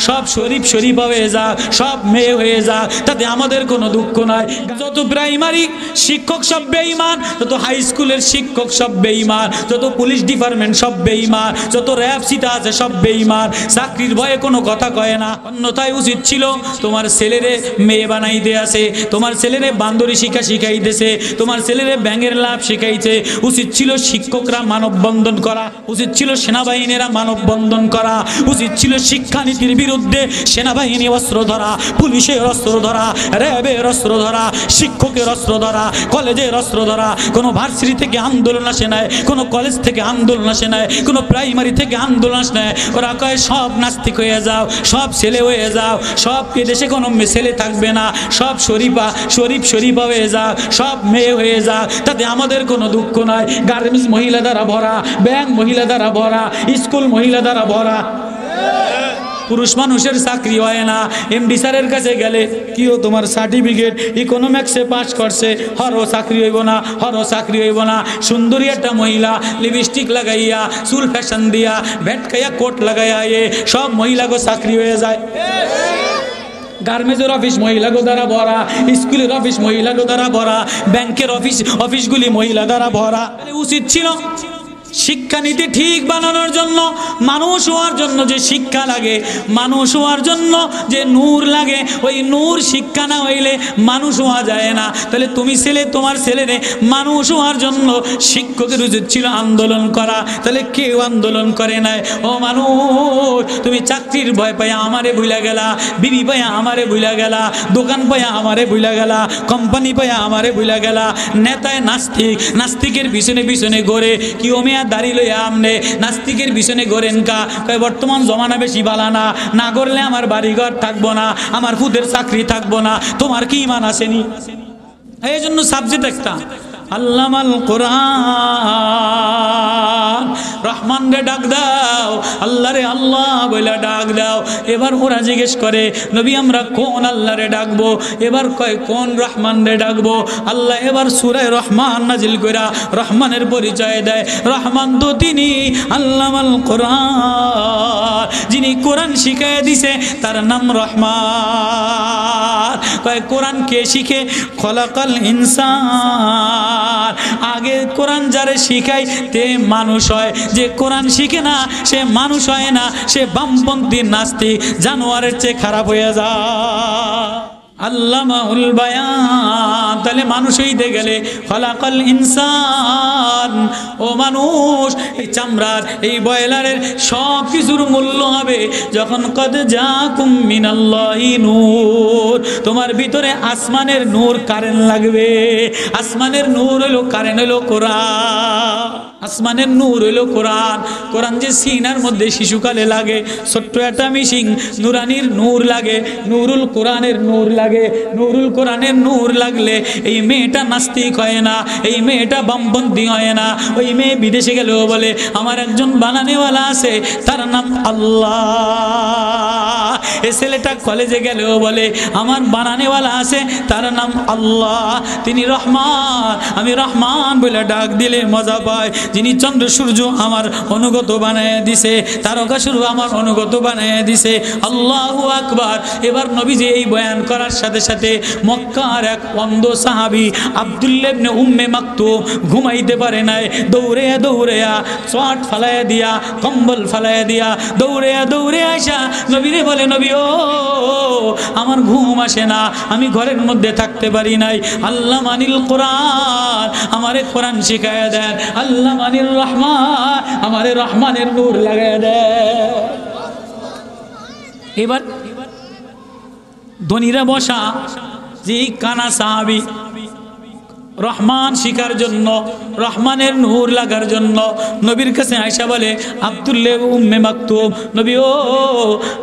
সব শরীফ শরীফা হয়ে যাক, সব মেয়ে হয়ে যাক, তাতে আমাদের কোনো দুঃখ নাই। যত প্রাইমারি শিক্ষক সব বেঈমান, যত হাই স্কুলের শিক্ষক সব বেঈমান, যত পুলিশ ডিপার্টমেন্ট সব বেঈমান, যত র্যাব সিটা আছে সব বেঈমান, চাকরির ভয়ে কোনো কথা কয় না। অন্যথায় উচিত ছিল তোমার ছেলেরে মেয়ে বানাইতে আসে, তোমার ছেলেরে বান্দরি শিখাইতেছে, তোমার ছেলেরে ব্যাঙের লাভ শিখাইছে। উচিত ছিল শিক্ষকরা মানববন্ধন করা, উচিত ছিল সেনাবাহিনীরা মানববন্ধন করা, উচিত ছিল শিক্ষানীতির বিরুদ্ধে সেনাবাহিনী অস্ত্র ধরা, পুলিশের অস্ত্র ধরা, র্যাবের অস্ত্র ধরা, শিক্ষকের অস্ত্র ধরা, কলেজের অস্ত্র ধরা। কোনো ভার্সিটি থেকে আন্দোলন আসে নাই, কোনো কলেজ থেকে আন্দোলন আসে নাই, কোনো প্রাইমারি থেকে আন্দোলন আসে নাই। ওরা কয় সব নাস্তিক হয়ে যাও, সব ছেলে হয়ে যাও, সব দেশে কোনো ছেলে থাকবে না, সব শরীফ শরীফা হয়ে যাও, সব মেয়ে হয়ে যাও, তাতে আমাদের কোনো দুঃখ নাই। গার্মেন্টস মহিলা দ্বারা ভরা, ব্যাংক মহিলা দ্বারা ভরা, স্কুল মহিলা দ্বারা ভরা। পুরুষ মানুষের চাকরি হয় না। এমডি স্যারের কাছে গেলে কিও তোমার সার্টিফিকেট ইকোনমিক্সে পাস করছে, হরও চাকরি হইব না, হরও চাকরি হইব না। সুন্দরী একটা মহিলা লিপস্টিক লাগাইয়া, চুল ফ্যাশন দিয়া, ভেটকাইয়া কোট লাগাইয়া সব মহিলাকে চাকরি হয়ে যায়। গার্মেন্টসের অফিস মহিলাগো দ্বারা ভরা, স্কুলের অফিস মহিলাগো দ্বারা ভরা, ব্যাংকের অফিসগুলি মহিলা দ্বারা ভরা। উচিত ছিল শিক্ষানীতি ঠিক বানানোর জন্য, মানুষ হওয়ার জন্য যে শিক্ষা লাগে, মানুষ হওয়ার জন্য যে নূর লাগে, ওই নূর শিক্ষা না হইলে মানুষ হওয়া যায় না। তাহলে তুমি তোমার ছেলেরে মানুষ হওয়ার জন্য শিক্ষকের উচিত ছিল আন্দোলন করা। তাহলে কেউ আন্দোলন করে নাই। ও মানুষ, তুমি চাকরির ভয় পাইয়া আমারে ভুলা গেলা, বিবি পাইয়া আমারে ভুলা গেলা, দোকান পাইয়া আমারে ভুলা গেলা, কোম্পানি পাইয়া আমারে ভুলা গেলা। নেতায় নাস্তিক, নাস্তিকের পিছনে ঘোরে। কি ওমে দাঁড়ি লইয়া আমনে নাস্তিকের পিছনে গড়েন কা? বর্তমান জমানা বেশি বালানা, না করলে আমার বাড়িঘর থাকবো না, আমার ফুদের চাকরি থাকবো না। তোমার কি ইমান আসেনি? এই জন্য সাবজেক্ট একটা আল্লামাল কোরআন, রহমান রে ডাক দাও, আল্লাহ রে আল্লাহ বলে ডাক দাও। এবার ওরা জিজ্ঞেস করে নবী আমরা কোন আল্লাহ রে ডাকবো? এবার কয় কোন রহমান রে ডাকবো? আল্লাহ এবার সূরা রহমান নাজিল কইরা রহমানের পরিচয় দেয়। রহমান তো তিনি আল্লামাল কোরআন, যিনি কোরআন শিখাইয়া দিছে তার নাম রহমান। কয় কোরআন কে শিখে? খলাকাল ইনসান। আগে কোরআন যারে শিখায় তে মানুষ হয়, যে কোরআন শিখে না সে মানুষ হয় না, সে বামপন্থী নাস্তিক, জানোয়ারের চেয়ে খারাপ হয়ে যায়। আল্লামাউল বায়ান, তাহলে মানুষ হইতে গেলে খলাকাল ইনসান। ও মানুষ, এই চামড়ার এই বয়লারের সব কিছুর মূল্য হবে যখন কদ জাকুম মিনাল্লাহি নূর, তোমার ভিতরে আসমানের নূর কারেন্ট লাগবে। আসমানের নূর হলো কারেন্ট, হলো কোরআন। আসমানের নূর হইল কোরআন। কোরআন যে সিনার মধ্যে শিশুকালে লাগে, ছোট্ট একটা মিশিং নুরানির নূর লাগে, নুরুল কোরআনের নূর লাগে। নুরুল কোরআনের নূর লাগলে এই মেয়েটা নাস্তিক হয় না, এই মেয়েটা বামপন্থী হয় না। ওই মেয়ে বিদেশে গেলেও বলে আমার একজন বানানেওয়ালা আছে, তার নাম আল্লাহ। এই ছেলেটা কলেজে গেলেও বলে আমার বানানেওয়ালা আছে, তার নাম আল্লাহ, তিনি রহমান। আমি রহমান বলে ডাক দিলে মজা পায়। যিনি চন্দ্র সূর্য আমার অনুগত বানায় দিছে, তারকা শুরু আমার অনুগত বানায় দিছে। আল্লাহু আকবার। এবার নবীজি এই বয়ান করার সাথে সাথে মক্কার এক অন্ধ সাহাবী আব্দুল্লাহ ইবনে উম্মে মাকতুম ঘুমাইতে পারে নাই, দৌড়ে চট ফালাইয়া দিয়া, কম্বল ফালাইয়া দিয়া দৌড়ে আইসা নবীরে বলে নবী ও আমার ঘুম আসে না, আমি ঘরের মধ্যে থাকতে পারি নাই, আল্লাহ মানিল কোরআন, আমারে কোরআন শিখাইয়া দেন, আল্লাহ মানিল রহমান, আমারে রহমানের নূর লাগাইয়া দেন। এবার ধনীরা বসা যে কানা সাহাবী রহমান শিখার জন্য, রহমানের নূর লাগার জন্য নবীর কাছে আয়েশা বলে আব্দুল্লাহ উম্মে মাকতুম, নবী ও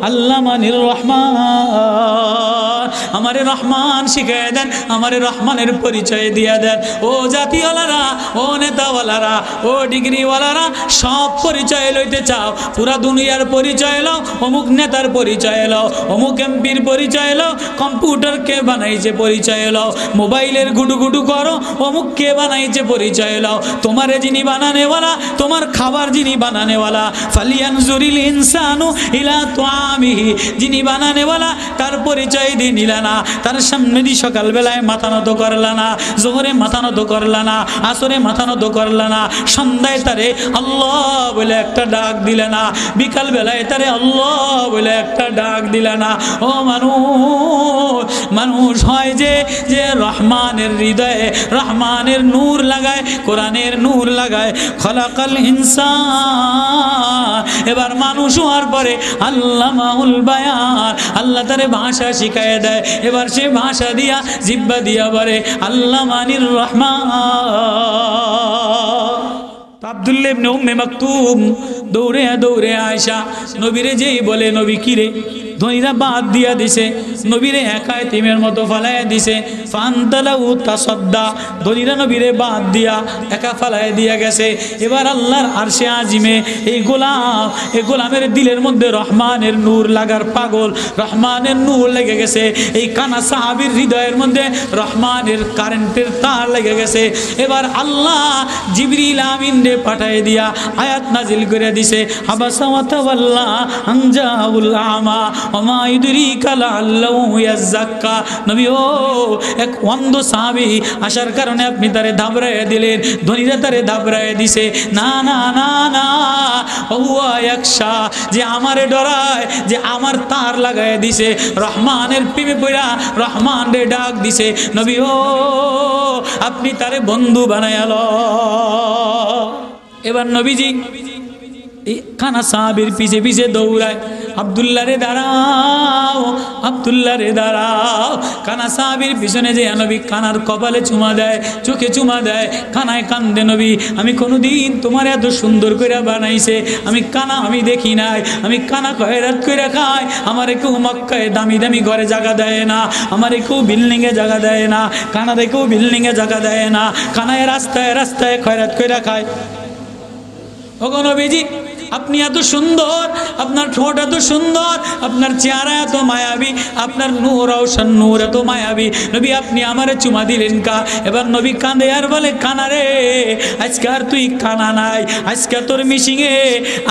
আল্লাহ মানির রহমান, আমারে রহমান শিখাইয়া দেন, আমারে রহমানের পরিচয় দিয়া দেন। ও জাতিওয়ালারা, ও নেতাওয়ালারা, ও ডিগ্রিওয়ালারা, সব পরিচয় লইতে চাও, পুরা দুনিয়ার পরিচয় লও, অমুক নেতার পরিচয় লও, অমুক এমপির পরিচয় লও, কম্পিউটার কে বানাইছে পরিচয় লও, মোবাইলের গুডু গুডু করো, অমুক কে বানাইছে পরিচয় লও। তোমারে যিনি বানানেওয়ালা, তোমার খাবার যিনি বানানেওয়ালা, ফালিয়ানজুরিল ইনসানু ইলা তুআমিহি, যিনি বানানেওয়ালা তার পরিচয় দিয়ে নিলা না, তার সামনে দিয়ে সকালবেলায় মাথা নত করলা না, জোহরে মাথা নত করলা না, আসরে মাথা নত করলা না, সন্ধ্যায় তারে আল্লাহ বলে একটা ডাক দিলে না, বিকাল বেলায় তারে আল্লাহ বলে একটা ডাক দিলে না। ও মানুষ হয় যে যে রহমানের হৃদয়ে রহমানের নূর লাগায়, কোরআনের নূর লাগায়। খলাকাল ইনসান, এবার মানুষ হওয়ার পরে আল্লামাউল বায়ান, আল্লাহ তারে ভাষা শিখায় দেয়। এবার সে ভাষা দিয়া জিব্বা দিয়া বলে আল্লামানির রহমান। আব্দুল্লাহ ইবনে উম্মে মাকতুম দৌড়ে দৌড়ে আয়সা নবীরে যেই বলে, নবী কিরে, ধনীরা বাদ দিয়া দিছে, নবীরে একা এতিমের মতো ফালাইয়া দিছে। ফান্তালাউ তাসাদ্দা, ধনীরা নবীরে বাদ দিয়া একা ফালাইয়া দিয়া গেছে। এবার আল্লাহর আরশে আজিমে এই গোলামের দিলের মধ্যে রহমানের নূর লাগার পাগল, রহমানের নূর লেগে গেছে। এই কানা সাহাবীর হৃদয়ের মধ্যে রহমানের কারেন্টের তার লেগে গেছে। এবার আল্লাহ জিবরিল আমিন রে পাঠায় দিয়া আয়াত নাজিল করে দিছে, আবাসা ওয়া তাওয়াল্লা আন জাআহুল আমা ওমা ইউদরিকা লাআল্লাহু ইয়াযাক্কা। নবী ও এক অন্ধ সাহাবী আসার কারণে আপনি তারে ধাবড়ায় দিলেন, ধনীরা তারে ধাবড়ায় দিছে। না না না না, ওয়া ইয়াকশা, যে আমারে ডরায়, যে আমার তার লাগায় দিছে, রহমানের প্রেমে পড়া রহমান রে ডাক দিছে। নবী ও আপনি তারে বন্ধু বানায়ালো। এবার নবীজি কানা সাহাবীর পিছে পিছে দৌড়ায়, আব্দুল্লাহ রে দাঁড়াও, আব্দুল্লাহ রে দাঁড়াও। কানা সাহাবীর পিছনে যে নবী কানার কপালে চুমা দেয়, চোখে চুমা দেয়, কানায় কান্দে, নবী আমি কোনোদিন তোমার এত সুন্দর করে বানাইছে আমি কানা আমি দেখি নাই, আমি কানা খয়রাত করে খাই, আমারে কেউ মক্কায় দামি দামি ঘরে জায়গা দেয় না, আমারে কেউ বিল্ডিংয়ে জায়গা দেয় না, কানারে কেউ বিল্ডিংয়ে জায়গা দেয় না, কানায় রাস্তায় রাস্তায় খয়রাত করে খায়। ওগো নবীজি আপনি এত সুন্দর, আপনার ঠোঁট এত সুন্দর, আপনার চেহারা এত মায়াবী, আপনার নূর রওশন নূর এত মায়াবী, নবী আপনি আমারে চুমা দিলেন কা? এবার নবী কাঁদে আর বলে, কানা রে আজকে আর তুই কানা নাই, আজকে তোর মিশিংয়ে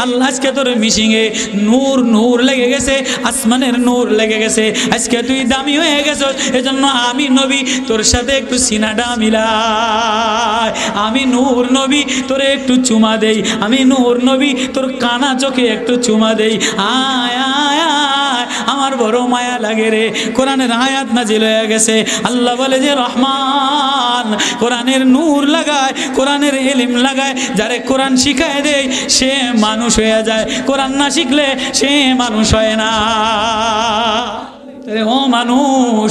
আল্লাহ, আজকে তোর মিশিংয়ে নূর নূর লেগে গেছে, আসমানের নূর লেগে গেছে, আজকে তুই দামি হয়ে গেছ। এজন্য আমি নবী তোর সাথে একটু সিনাটা মিলাই, আমি নূর নবী তোরে একটু চুমা দেই, আমি নূর নবী তোর কানা চোখে একটু চুমা দেই। আয় আয় আয়, আমার বড় মায়া লাগে রে। কোরআনের আয়াত নাজিল হয়ে গেছে, আল্লাহ বলে যে রহমান কোরআনের নূর লাগায়, কোরআনের ইলম লাগায়, যারে কোরআন শিখায় দেয় সে মানুষ হয়ে যায়, কোরআন না শিখলে সে মানুষ হয় না। ও মানুষ,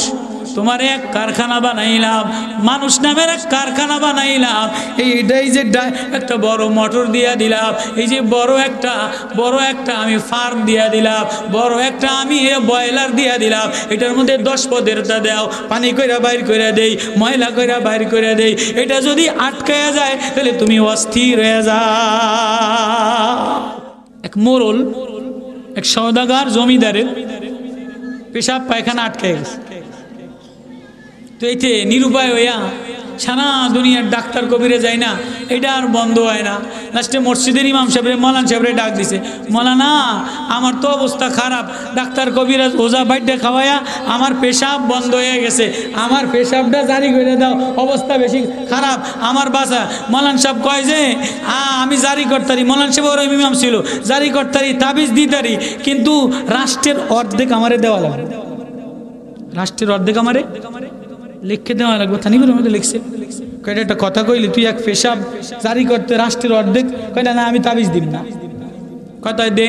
তোমার এক কারখানা বানাইলাম, মানুষ নামের এক কারখানা বানাইলাম, এইটাই যে একটা বড় মোটর দিয়া দিলাম, এই যে বড় একটা আমি ফার্ম দিয়া দিলাম, বড় একটা আমি বয়লার দিয়া দিলাম, এটার মধ্যে 10 পদেরটা দাও, পানি কইরা বাইর করে দেই, ময়লা কইরা বাইর করে দেই, এটা যদি আটকায়া যায় তাহলে তুমি অস্থির হয়ে যাও। এক মোড়ল, এক সওদাগার জমিদারের পেশাব পায়খানা আটকে গেছে। তো এইতে নিরুপায় হইয়া সারা দুনিয়ার ডাক্তার কবিরে যায় না, এটা আর বন্ধ হয় না। লাস্টে মসজিদের ইমাম সাহেবরে মৌলান সাহেবরে ডাক দিছে, মৌলানা আমার তো অবস্থা খারাপ, ডাক্তার কবিরাজ ওজা বাইডে খাওয়াইয়া আমার পেশাব বন্ধ হয়ে গেছে, আমার পেশাবটা জারি করে দাও, অবস্থা বেশি খারাপ, আমার বাসা। মৌলান সাহেব কয় যে আমি জারি করতারি, মৌলান সাহেব ওর ইমাম ছিল, জারি করতারি, তাবিজ দিতারি, কিন্তু রাষ্ট্রের অর্ধেক আমারে দেওয়া লাগবে, রাষ্ট্রের অর্ধেক আমারে লিখে দেওয়া লাগবে। থানিবের মধ্যে লিখছে, কয়টা একটা কথা কইলি, তুই এক পেশাব জারি করতে রাষ্ট্রের অর্ধেক, কয়টা না আমি তাবিজ দিব না, কথায় দে।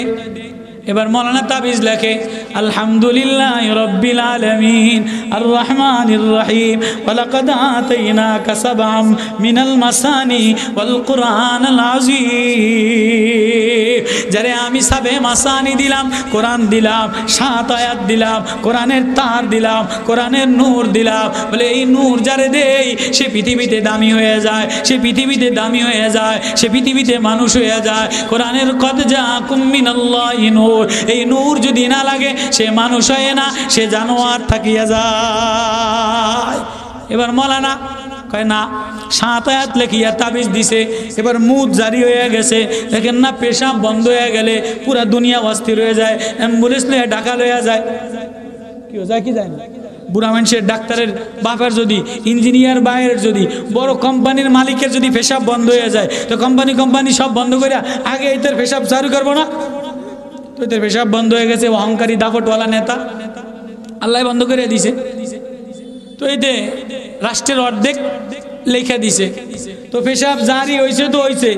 এবার মৌলানা তাবিজ লেখে আলহামদুলিল্লাহ রাব্বিল আলামিন আর রহমানির রহিম ওয়ালাকাদ আতাইনাকা সাবআম মিনাল মাসানি ওয়াল কুরআনাল আযীম। যারে আমি সাবে মাসানি দিলাম, কোরআন দিলাম, 7 আয়াত দিলাম, কোরআনের তার দিলাম, কোরআনের নূর দিলাম। বলে এই নূর যারে দেই সে পৃথিবীতে দামি হয়ে যায়, সে পৃথিবীতে দামি হয়ে যায়, সে পৃথিবীতে মানুষ হয়ে যায়। কোরআনের কদ জাকুম মিনাল্লাহি নূর, এই নূর যদি না লাগে সে মানুষ হয় না, সে জানোয়ার থাকিয়া যায়। এবার মৌলানা কয় না, 7 আয়াত লেখিয়া তাবিজ দিছে, এবার মুদ জারি হয়ে গেছে। দেখেন না, পেশাব বন্ধ হয়ে গেলে পুরা দুনিয়া অস্থির হয়ে যায়, অ্যাম্বুলেন্স লইয়া ঢাকা লইয়া যায়। কি যায় কি যায় না? বুড়া মানুষের, ডাক্তারের বাপের যদি, ইঞ্জিনিয়ার বাইরের যদি, বড় কোম্পানির মালিকের যদি পেশাব বন্ধ হয়ে যায়, তো কোম্পানি সব বন্ধ করে আগে এদের পেশাব চালু করবো না? তো এদের পেশাব বন্ধ হয়ে গেছে, অহংকারী দাপটওয়ালা নেতা আল্লাহ বন্ধ করে দিছে। তো এতে রাষ্ট্রের অর্ধেক লেখা দিছে, তো পেশাব জারি হয়েছে, তো হয়েছে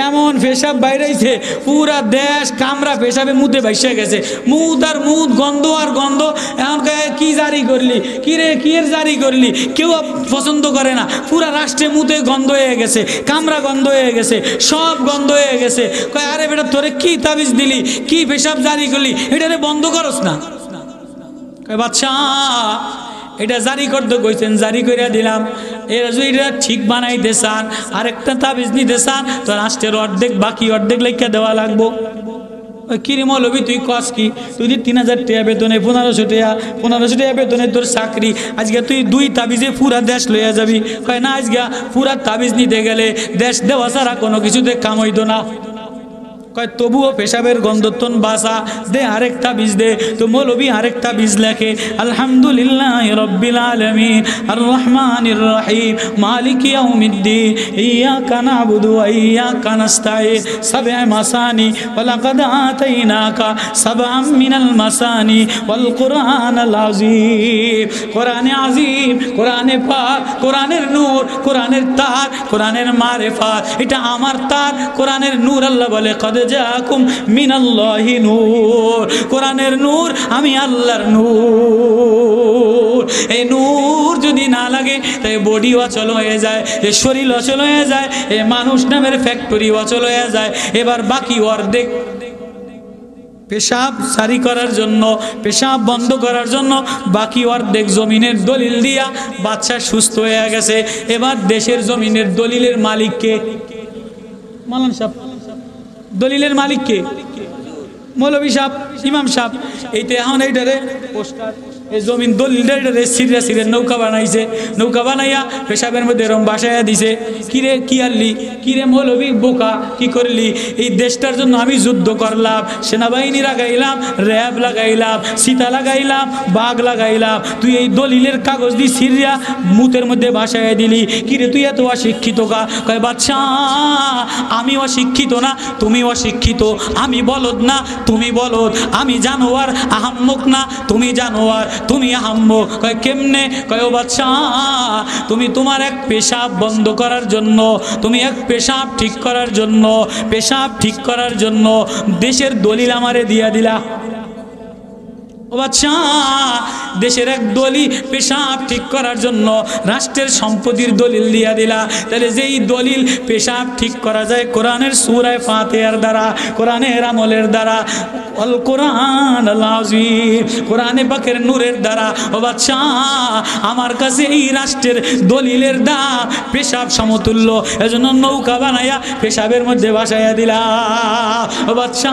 এমন পেশাব বাইরেছে পুরা দেশ কামরা পেশাবে মুদে ভাইসা গেছে, মুদ আর মুদ, গন্ধ আর গন্ধ। এখন কি জারি করলি, কি রে কি এর জারি করলি, কেউ পছন্দ করে না, পুরা রাষ্ট্রে মুদে গন্ধ হয়ে গেছে, কামরা গন্ধ হয়ে গেছে, সব গন্ধ হয়ে গেছে। কয় আরে বেটা তোরে কি তাবিজ দিলি, কি পেশাব জারি করলি, এটারে বন্ধ করস না? কয় বাদশা এটা জারি করতে কইছেন, জারি করে দিলাম। এরা যদি এটা ঠিক বানাইতে চান, আরেকটা তাবিজ নিতে চান, তো রাষ্ট্রের অর্ধেক বাকি অর্ধেক লেখা দেওয়া লাগবো। কিরে মৌলবি তুই কস কি, তুই 3000 টাকা বেতনে, 1500 টাকা বেতনে তোর চাকরি, আজকে তুই 2 তাবিজে পুরা দেশ লইয়া যাবি? হয় না, আজকে পুরা তাবিজ নিতে গেলে দেশ দেওয়া ছাড়া কোনো কিছুতে কাম হইতো না। কয় তবুও পেশাবের গন্ধতন বাসা দে, আরেকটা বীজ দে। তো মৌলবি আরেকটা বীজ লেখে আলহামদুলিল্লাহ রাব্বিল আলামিন আর রহমানির রহিম মালিকি ইয়াউমিদ্দিন ইয়াকা নাবুদু ওয়া ইয়াকা নাস্তাঈন সাবআ মাসানি ওয়া লাকাদ আতাইনাকা সাবআম মিনাল মাসানি ওয়াল কুরআনাল আযীম। কোরআনে আযীম, কোরআনে পাক, কোরআনের নূর, কোরআনের তার, কোরআনের মারিফাত, এটা আমার তার, কোরআনের নূর। আল্লাহ বলে কদ জাকুম মিনাল্লাহি নূর, কোরআনের নূর, আমি আল্লাহর নূর। এই নূর যদি না লাগে তাই বডি অচল হয়ে যায়, এই শরীর অচল হয়ে যায়, এই মানুষ নামের ফ্যাক্টরি অচল হয়ে যায়। এবার বাকি অর্ধেক পেশাব জারি করার জন্য, পেশাব বন্ধ করার জন্য বাকি অর্ধেক জমিনের দলিল দিয়া বাচ্চা সুস্থ হয়ে গেছে। এবার দেশের জমিনের দলিলের মালিককে? মাওলানা সাহেব। দলিলের মালিককে? মৌলভী সাহেব, ইমাম সাহেব। এইটা এখন এইটারে পোস্টার, এই জমিন দলিলটা এটারে সিরিয়া সিরিয়া নৌকা বানাইছে, নৌকা বানাইয়া পেশাবের মধ্যে এরম বাসাইয়া দিছে। কিরে কি আনলি, কিরে মৌলভী বোকা, কি করলি? এই দেশটার জন্য আমি যুদ্ধ করলাম, সেনাবাহিনী লাগাইলাম, র্যাব লাগাইলাম, সীতা লাগাইলাম, বাঘ লাগাইলাম, তুই এই দলিলের কাগজ দিয়ে সিরিয়া মুতের মধ্যে বাসাইয়া দিলি। কিরে তুই এত অশিক্ষিত কা? কয় বাচ্চা আমি অশিক্ষিত না, তুমি অশিক্ষিত, আমি বলদ না, তুমি বলদ, আমি জানোয়ার আহাম্মক না, তুমি জানোয়ার, তুমি আহাম্মক। কয় কেমনে? কয় ও বাচ্চা তুমি তোমার এক পেশাব বন্ধ করার জন্য, তুমি এক পেশাব ঠিক করার জন্য, পেশাব ঠিক করার জন্য দেশের দলিল আমারে দিয়া দিলা। ও বাচ্চা দেশের এক দলিল পেশাব ঠিক করার জন্য রাষ্ট্রের সম্পত্তির দলিল দিয়া দিলা। তাহলে যেই দলিল পেশাব ঠিক করা যায় কোরআনের সূরা ফাতিহার দ্বারা, কোরআনের আমলের দ্বারা, আল কোরআনুল আযীম, কোরআনে পাকের নূরের দ্বারা। ও বাচ্চা আমার কাছে এই রাষ্ট্রের দলিলের দাম পেশাব সমতুল্য, এজন্য নৌকা বানাইয়া পেশাবের মধ্যে ভাসাইয়া দিলা। ও বাচ্চা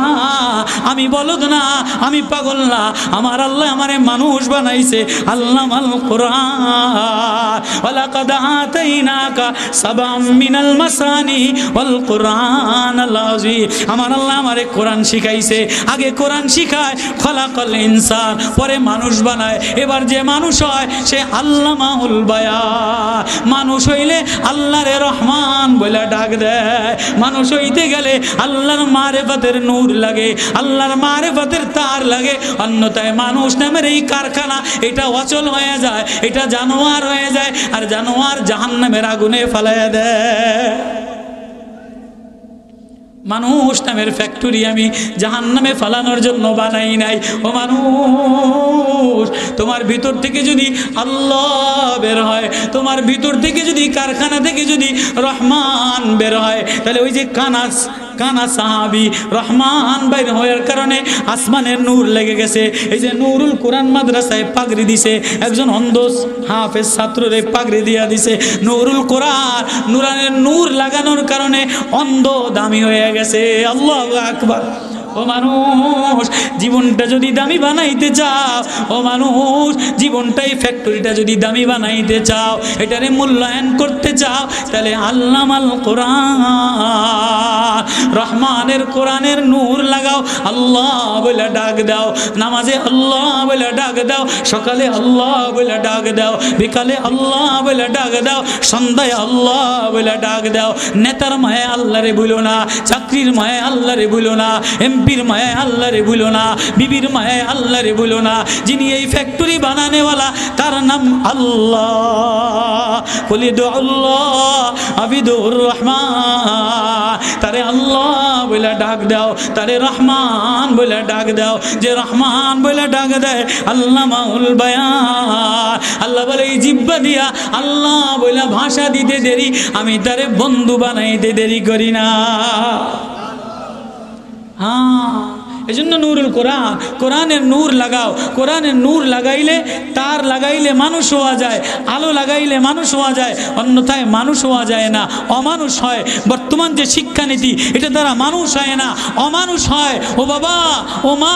আমি বলদ না, আমি পাগল না, আমার আল্লাহ আমারে মানুষ বানাইছে। আল্লামাল কোরআন ওয়ালাকাদ আতাইনাকা সাবআম মিনাল মাসানি ওয়াল কুরআনাল আযীম। আমার আল্লাহ আমারে কোরআন শিখাইছে। আগে কোরআন শিখায়, খলাকাল ইনসান, পরে মানুষ বানায়। এবার যে মানুষ হয় সে আল্লামাউল বায়ান। মানুষ হইলে আল্লাহরে রহমান বলে ডাক দেয়, মানুষ হইতে গেলে আল্লাহর মারিফাতের নূর লাগে, আল্লাহর মারিফাতের তার লাগে, অন্যথায় মানুষ নামের এই কারখানা এটা অচল হয়ে যায়, এটা জানোয়ার হয়ে যায়, আর জানোয়ার জাহান্নামের আগুনে ফেলাইয়া দেয়। মানুষ নামের ফ্যাক্টরি আমি জাহান্নামে ফালানোর জন্য বানাই নাই। ও মানুষ, তোমার ভিতর থেকে যদি আল্লাহ বের হয়, তোমার ভিতর থেকে যদি কারখানা থেকে যদি রহমান বের হয়, তাহলে ওই যে কানা সাহাবি রহমান বাইর হওয়ার কারণে আসমানের নূর লেগে গেছে। এই যে নুরুল কোরআন মাদ্রাসায় পাগড়ি দিছে, একজন অন্ধ হাফেজ ছাত্ররে পাগড়ি দিয়া দিছে। নুরুল কোরআন নুরানের নূর লাগানোর কারণে অন্ধ দামি হয়ে গেছে। আল্লাহু আকবার। ও মানুষ, জীবনটা যদি দামি বানাইতে চাও, ও মানুষ জীবনটাই ফ্যাক্টরিটা যদি দামি বানাইতে চাও, এটারে মূল্যায়ন করতে চাও, তাহলে আল্লামাল কোরআন রহমানের কোরআনের নূর লাগাও, আল্লাহ বলে ডাক দাও, নামাজে আল্লাহ বলে ডাক দাও, সকালে আল্লাহ বলে ডাক দাও, বিকালে আল্লাহ বলে ডাক দাও, সন্ধ্যায় আল্লাহ বলে ডাক দাও। নেতার মায়ে আল্লাহরে ভুলো না, চাকরির মায়ে আল্লাহরে ভুলো না, এমপির মায়ে আল্লাহরে ভুলো না, বিবির মায়ে আল্লাহরে ভুলো না। যিনি এই ফ্যাক্টরি বানানেওয়ালা তার নাম আল্লাহ। বলি দো আল্লাহ আবিদুর রহমান, তারে আল্লাহ বলে ডাক দাও, তারে রহমান বলে ডাক দাও। যে রহমান বলে ডাক দেয় আল্লামাউল বায়ান, আল্লাহ বলে এই জিহ্বা দিয়া আল্লাহ বলে ভাষা দিতে দেরি, আমি তারে বন্ধু বানাইতে দেরি করি না। হ্যাঁ, এই জন্য নুরুল কোরআন, কোরআনের নূর লাগাও। কোরআনের নূর লাগাইলে, তার লাগাইলে মানুষ হওয়া যায়, আলো লাগাইলে মানুষ হওয়া যায়, অন্যথায় মানুষ হওয়া যায় না, অমানুষ হয়। বর্তমান যে শিক্ষানীতি, এটা দ্বারা মানুষ হয় না, অমানুষ হয়। ও বাবা, ও মা,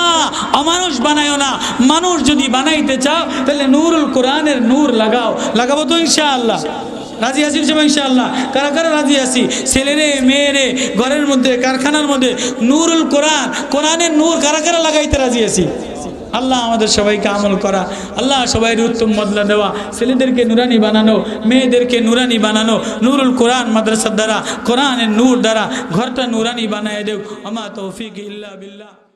অমানুষ বানায়ও না। মানুষ যদি বানাইতে চাও, তাহলে নুরুল কোরআনের নূর লাগাও। লাগাবো তো ইনশাআল্লাহ? রাজি আছি ইনশাআল্লাহ? কারা কারা রাজি আছি? ছেলেরে মেয়েরে ঘরের মধ্যে, কারখানার মধ্যে নুরুল কোরআন, কোরআনের নূর কারা কারা লাগাইতে রাজি আছি? আল্লাহ আমাদের সবাইকে আমল করা, আল্লাহ সবাইয়ের উত্তম বদলা দেওয়া, ছেলেদেরকে নুরানি বানানো, মেয়েদেরকে নুরানি বানানো, নুরুল কোরআন মাদ্রাসার দ্বারা, কোরআনের নূর দ্বারা ঘরটা নুরানি বানায় দেও। আমা তৌফিক ইল্লা বিল্লাহ।